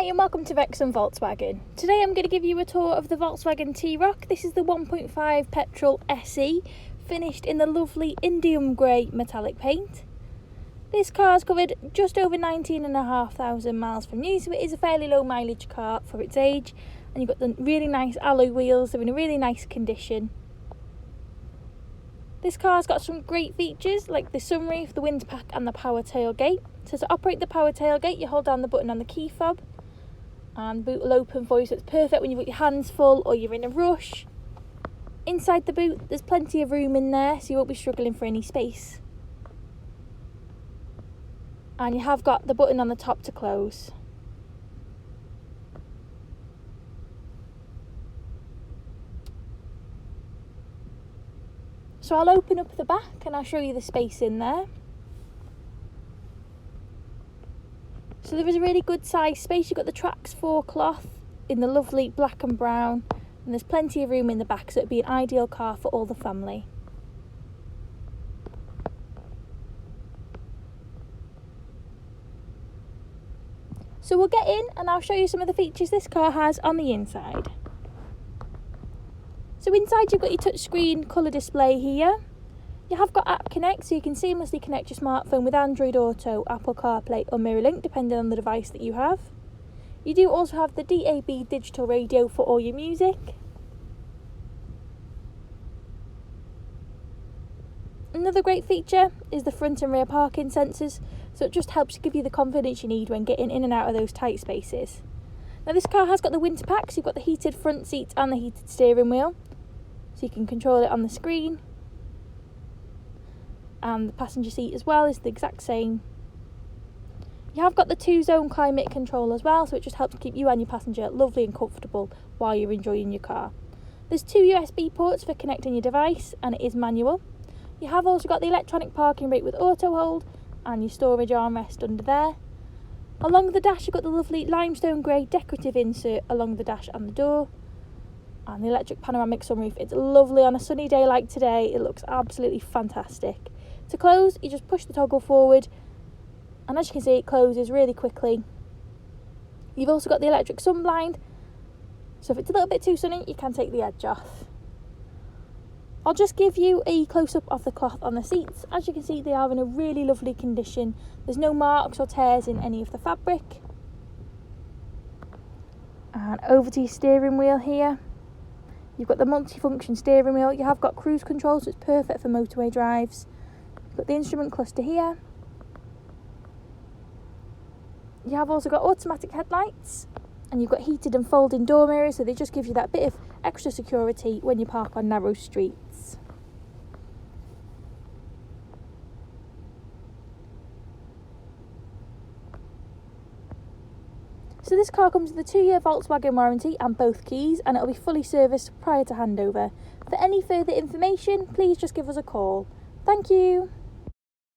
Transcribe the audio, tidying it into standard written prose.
and welcome to Wrexham Volkswagen. Today I'm going to give you a tour of the Volkswagen T-ROC. This is the 1.5 petrol SE, finished in the lovely Indium Grey metallic paint. This car's covered just over 19,500 miles from new, so it is a fairly low mileage car for its age. And you've got the really nice alloy wheels, they're in a really nice condition. This car's got some great features like the sunroof, the wind pack and the power tailgate. So to operate the power tailgate, you hold down the button on the key fob and the boot will open for you, so it's perfect when you've got your hands full or you're in a rush. Inside the boot, there's plenty of room in there, so you won't be struggling for any space. And you have got the button on the top to close. So I'll open up the back and I'll show you the space in there. So there is a really good size space. You've got the Tracks 4 cloth in the lovely black and brown, and there's plenty of room in the back, so it'd be an ideal car for all the family. So we'll get in and I'll show you some of the features this car has on the inside. So inside you've got your touchscreen colour display here. You have got App Connect, so you can seamlessly connect your smartphone with Android Auto, Apple CarPlay or MirrorLink, depending on the device that you have. You do also have the DAB digital radio for all your music. Another great feature is the front and rear parking sensors, so it just helps give you the confidence you need when getting in and out of those tight spaces. Now this car has got the winter pack, so you've got the heated front seats and the heated steering wheel, so you can control it on the screen. And the passenger seat as well is the exact same. You have got the 2-zone climate control as well, so it just helps keep you and your passenger lovely and comfortable while you're enjoying your car. There's 2 USB ports for connecting your device, and it is manual. You have also got the electronic parking brake with auto hold and your storage armrest under there. Along the dash you've got the lovely limestone grey decorative insert along the dash and the door, and the electric panoramic sunroof. It's lovely on a sunny day like today. It looks absolutely fantastic. To close, you just push the toggle forward, and as you can see, it closes really quickly. You've also got the electric sun blind, so if it's a little bit too sunny, you can take the edge off. I'll just give you a close-up of the cloth on the seats. As you can see, they are in a really lovely condition. There's no marks or tears in any of the fabric. And over to your steering wheel here. You've got the multi-function steering wheel. You have got cruise control, so it's perfect for motorway drives. You've got the instrument cluster here. You have also got automatic headlights, and you've got heated and folding door mirrors, so they just give you that bit of extra security when you park on narrow streets. So this car comes with a 2-year Volkswagen warranty and both keys, and it'll be fully serviced prior to handover. For any further information, please just give us a call. Thank you.